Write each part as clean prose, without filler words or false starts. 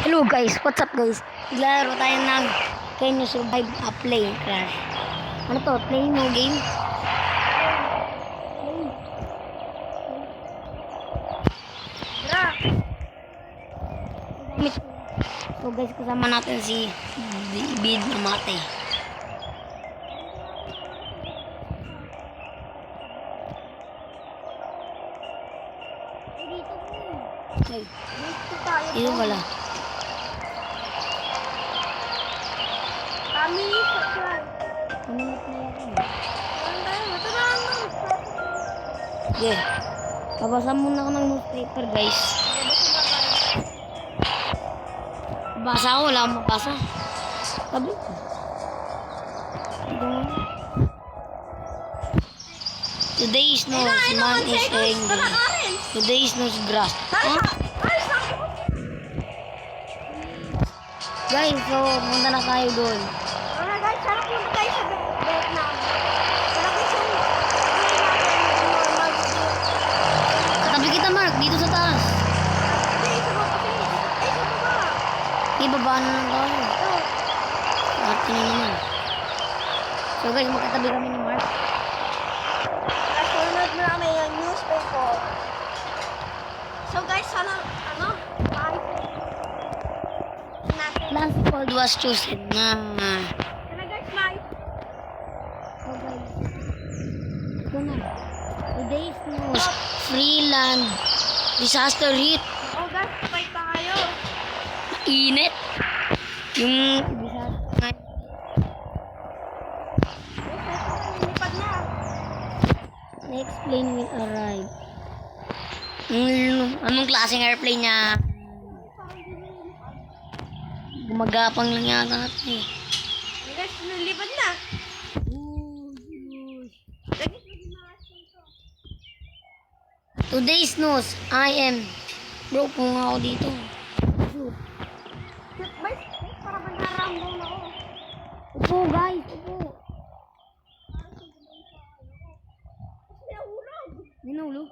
Hello guys, what's up guys? Maglaro tayo ng Can You Survive a Plane Crash. Ano to? Play no game? So guys, kasama natin si Bid na mate. Ay, dito pala. Kami subscribe. Kuminit na yan. Ito na ano. Yeah. Babasa muna ako ng newspaper guys. Basa ako, wala akong mabasa. Tabi ko. Today is no man is angry. Today is no grass. Huh? Guys, so punta na tayo doon. Guys, sarap punta tayo sa Vietnam. Sarap yung Katabi kita Mark, dito sa taas. Ibaba na lang tayo. Ate na naman. So guys, magkatabi kami ni Mark. Sunod na namin yung newspaper. So guys, sana, kahit natin. Last call was chosen na. Sana guys, bye. So guys, ito na. Today's news, free land, disaster hit, Oh guys, bye tayo. init. Yung disaster Lipad na. next plane will arrive. Anong klaseng airplane niya? Gumagapang lang yata natin eh. Guys, nalipad na. Today's news, I am. Bro, kung ako dito. Guys, para ba naramdaw na ako? Upo guys, upo. Ninulog.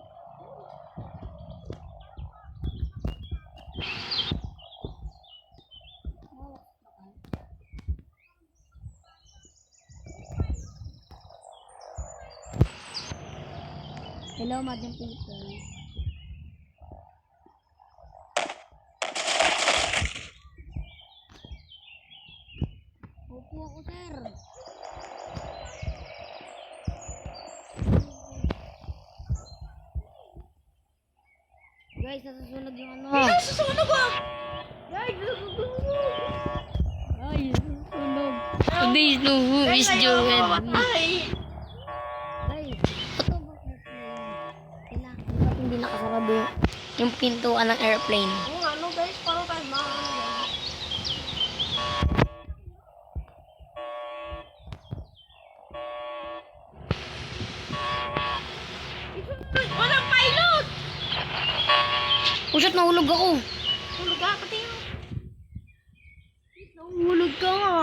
Hello, Madam People. Opo ako, sir. Guys, nasusunog yung ano. Guys, susunog ako! Guys, susunog! Ay, nasusunog. Today's no who is Joel. Ay! Guys, ito ba kailangan dapat hindi nakasarado yung pintuan ng airplane. Oo nga, no guys, parang tayo mga walang pilot! Oh shit, nahulog ako. Hulog ka, pati yun. Nahulog ka nga.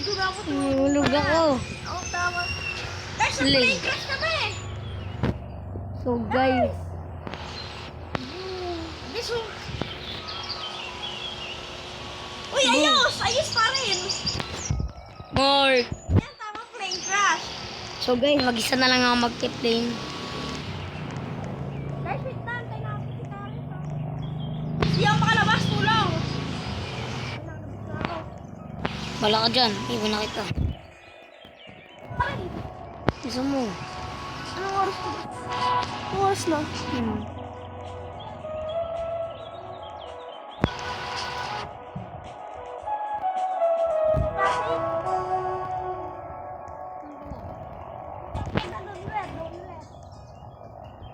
Doon ako Nahulog ako. Oo, tama. Guys, Ling. nag-plane crash kami! So guys, This one. Uy, ayos! Ayos pa rin! Mark. Yan, tama, plane crash. So guys, mag-isa na lang ako mag-plane. Guys, wait lang. Tayo na ako si Karen. Hindi ako makalabas, tulong! Bala ka dyan, iwan na kita. Ay, Isa mo. anong oras ko? Oras na.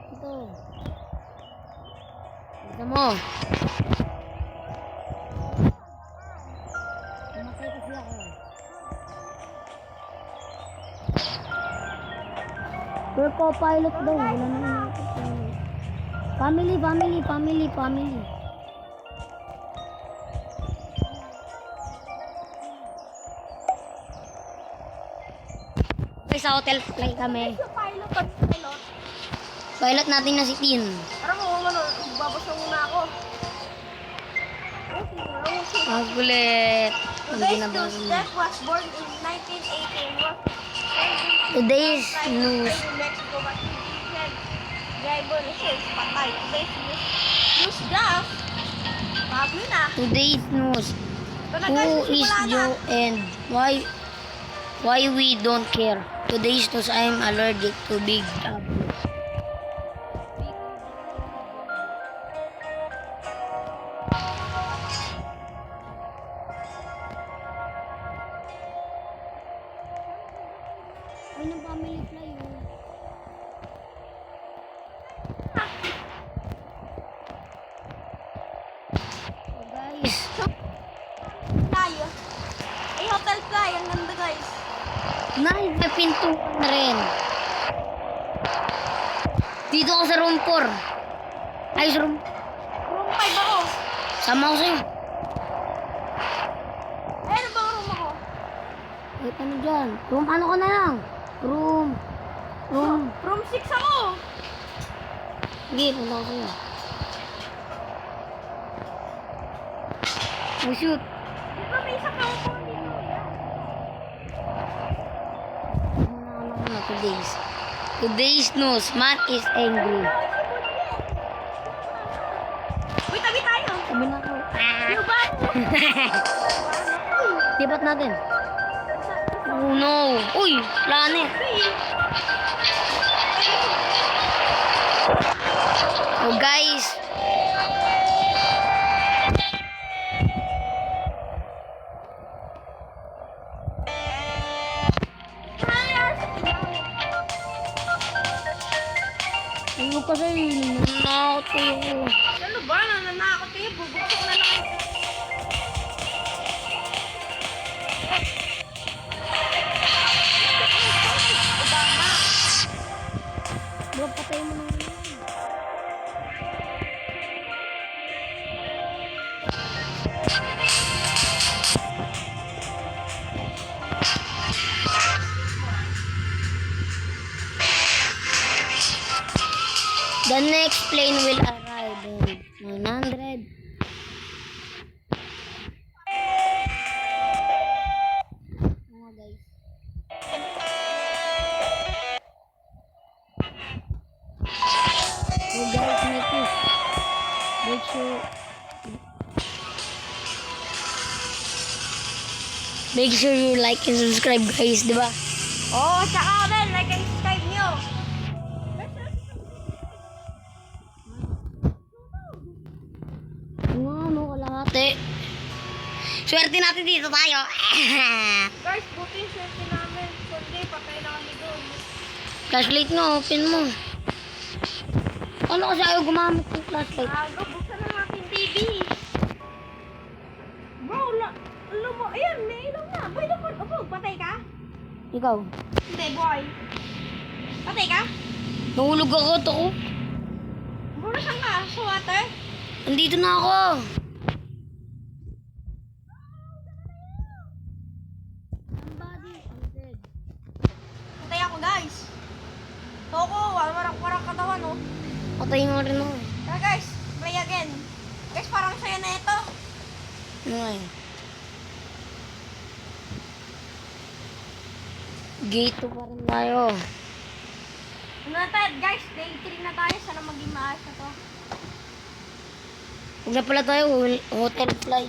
Ito. Isa mo. Namatay kasi ako. Pero co-pilot daw. Wala naman ako. Family. Guys, sa hotel flight kami. Yung pilot. Pilot natin na si Tin. Parang babasa muna ako. Magulit. So Ang guys, ginabago this mo. Steph was born in 1918. Was Today's in news. Mexico, but he didn't driver since patay. Today's news draft. Bago na. Today's news. Ito na guys, Who is simula na. Joe and why we don't care? Today's news, I'm allergic to big apple. Ay, ng family fly yun. So guys, Tayo. Ay, hotel fly. Ang ganda guys. may pintuan na rin. Dito ako sa room 4. Ay, sa room. Room 5 ako. Sama ko sa'yo. Ay, ano bang room ako? Wait, ano dyan? Room, ano ka na lang? Room. Room 6 ako. Sige, punta ko sa'yo. Oh, shoot. Di ba may isa kang phone dito? Ano, today's. Today's news, man is angry. Uy, tabi tayo. Sabi na ako. Yung ba? Tibat natin. Oh no. Uy, planet. Oh guys. Ano kasi nanakot kayo. Ano ba? Nananakot kayo. Bubuksan ko na lang. Bro, patay mo naman. The next plane will arrive in 900. Mga guys. So guys, make sure you like and subscribe guys, di ba? Oh, tsaka rin. Like and subscribe nyo. Ano, kalahati. Swerte natin dito tayo. Guys, buti yung swerte namin. Kundi, patay na kami doon. Flashlight mo, open mo. Ano kasi ayaw gumamit ng flashlight? Go, buksan na natin TV. Bro, alam mo, ayun, may ilaw na. Boy, dapat, patay ka? Ikaw. Hindi, boy. Patay ka? Nahulog ako, ako. Bro, saan ka? Sa water? Andito na ako. Patay ako, guys. Toko, warang katawan, oh. Patay nga rin ako. Tara, guys, play again. Guys, parang saya na ito. Ano nga eh. Gate 2 pa rin tayo. Ano na tayo, guys? Day 3 na tayo. Sana maging maayos na to. Huwag na pala tayo, hotel fly.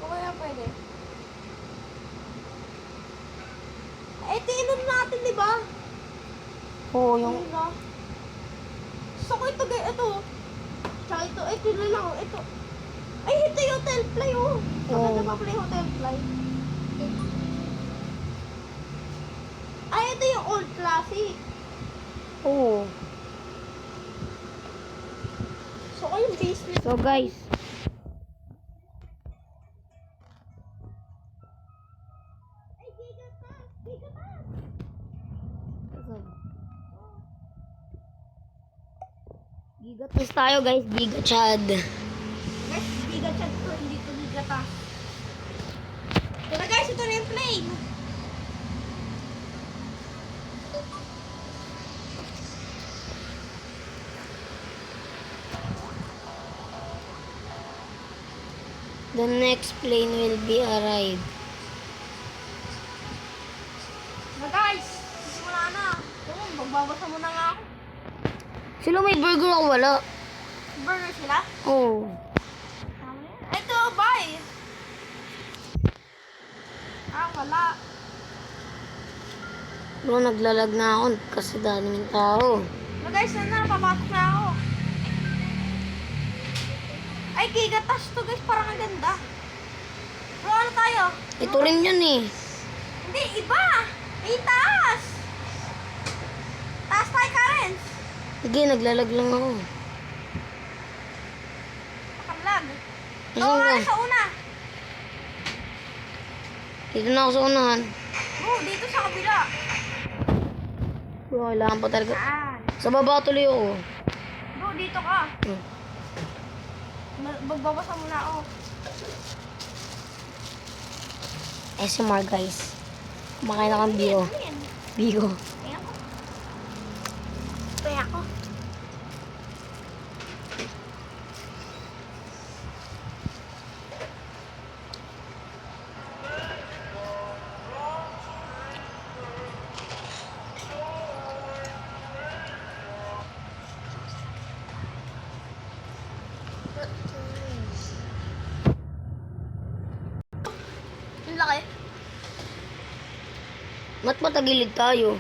Okay na pwede. Eh, tingnan natin, di ba? Oo, yung... Diba? Gusto ko ito, guys. Ito. Tsaka ito na lang. Ito. Ay, ito yung hotel fly, oh. Oo. Maganda pa pala yung hotel fly. Ay, ito yung old classic. Oo. So, ko yung basement. So guys, Ay, giga pa. Giga pa. Giga test tayo guys, Giga Chad. Guys, giga chat to. Hindi to giga ta. Tara guys, ito na yung plane. The next plane will be arrived. Na guys, simula na. Oo, magbabasa mo na nga ako. Sila may burger ako wala. Burger sila? Oh. Tama yan. Ito, bye. Wala. Bro, naglalag na ako kasi dami ng tao. Na guys, napapasok na ako. Ay, gigatas to guys, parang ang ganda. Bro, ano tayo? Ito rin yun eh. Hindi, iba. May taas. Taas tayo, Karen. Sige, naglalag lang ako. Nakalag. Nasaan ka? Sa una. Dito na ako sa unahan. Bro, dito sa kabila. Bro, kailangan pa talaga. Ah. Sa baba tuloy ako. Bro, dito ka. Hmm. Magbabasa muna ako. SMR guys. Kumakain na kang bigo. Ano yan? Bigo. Tingnan ko. Tingnan ko. Ang laki. Ba't matagilid tayo?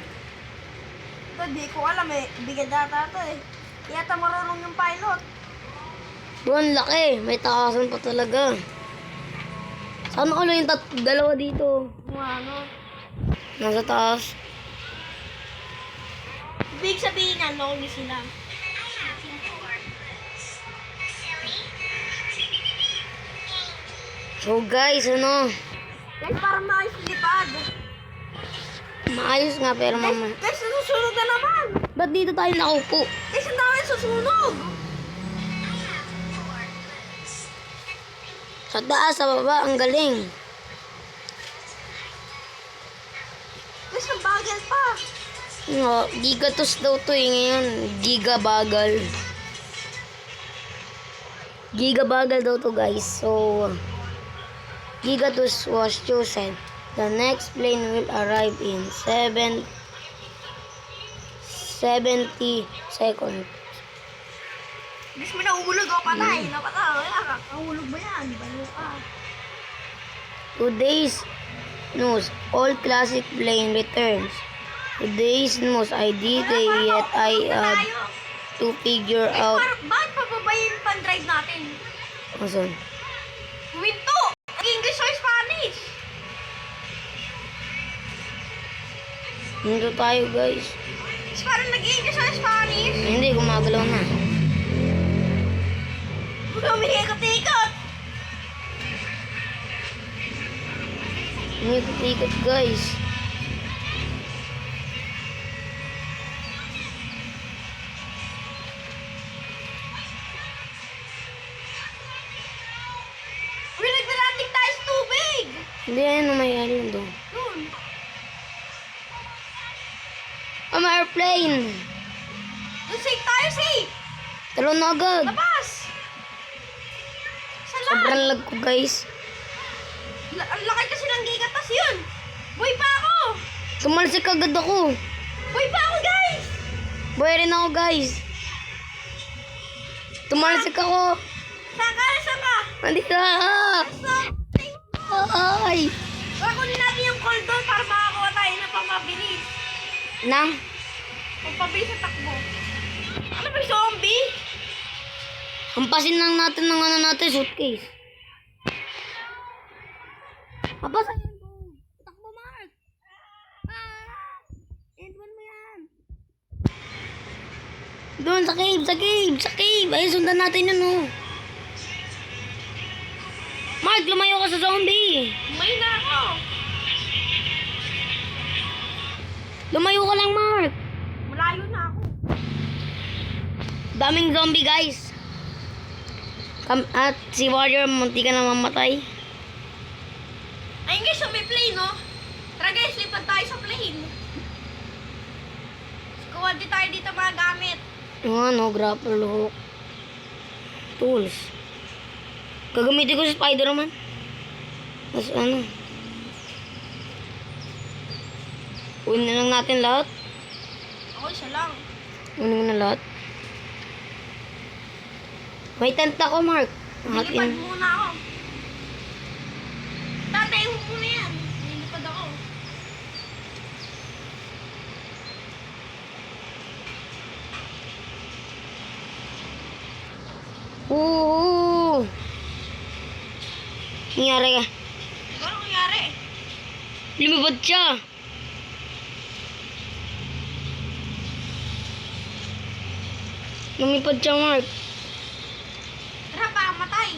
Ito, di ko alam eh. Bigyan data ito eh. Yata marunong yung pilot. Bro, ang laki. May taasan pa talaga. Sana ko lang yung dalawa dito. Ano? Nasa taas. Big sabihin nga, lonely sila. So guys, ano? Guys, parang maayos lipad. Maayos nga pero mama. Guys, nasusunog na naman. Ba't dito tayo nakaupo? Guys, ang dami susunog. Sa taas, sa baba, ang galing. Guys, ang bagal pa. No, gigatos daw to eh ngayon. Gigabagal. Gigabagal daw to guys. So, Gigatos was chosen. The next plane will arrive in 70 seconds. Guys, may nahulog ako patay. Napatay. Wala ka. Nahulog ba yan? Di ba ka? Today's news, all classic plane returns. Today's news, I didn't yet I have to figure out. Bakit pababayin yung pan-drive natin? Asan? Winto! English or Spanish? Nandito tayo guys. Parang nag-English or Spanish? Hindi, gumagalaw na. Umiikot-ikot! Umiikot-ikot guys. Nagdating tayo sa tubig! Hindi, ano may alien doon. Doon. May airplane! Doon safe tayo, safe! Talon na agad. Labas! Sa Sobrang lag ko guys. Ang laki kasi ng gigatas yun! Boy pa ako! Tumalsik agad ako. Boy pa ako, guys! Boy rin ako guys. Tumalsik ako. Saan ka? Saan ka? Nandito na. Something! Ay. Kunin natin yung call doon para makakuha tayo ng pamabilis. Nang? Pampabilis sa takbo. Ano ba yung zombie? Hampasin lang natin ng ano natin, suitcase. Hampasin yan po. Takbo, Mark. Edwan mo yan. Doon, sa cave, sa cave, sa cave. Ayun, sundan natin yun, oh. Mark, lumayo ka sa zombie. May na ako. Lumayo ka lang, Mark. Malayo na ako. Daming zombie, guys. At si Warrior, munti ka na mamatay. Ayun guys, so may plane, no? Tara guys, lipad tayo sa plane. Kuha din tayo dito mga gamit. Yung ano, grapple hook. Tools. Gagamitin ko si Spider-Man. Tapos ano? Unin na lang natin lahat. Ako isa lang. Unin mo na lahat. May tent ako, Mark. Lilipad muna ako. Tatay mo muna yan. Lilipad ako. Oo. Nangyari ka. Ano nangyari? Lumipad siya. Lumipad siya, Mark. Tara, baka matay.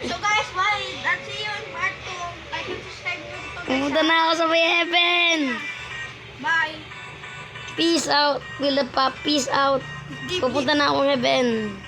So guys, bye. That's see you in part 2. Like and subscribe nyo to guys. Pumunta na ako sa may heaven. Bye. Peace out. Willa pa. Peace out. Pupunta na akong heaven.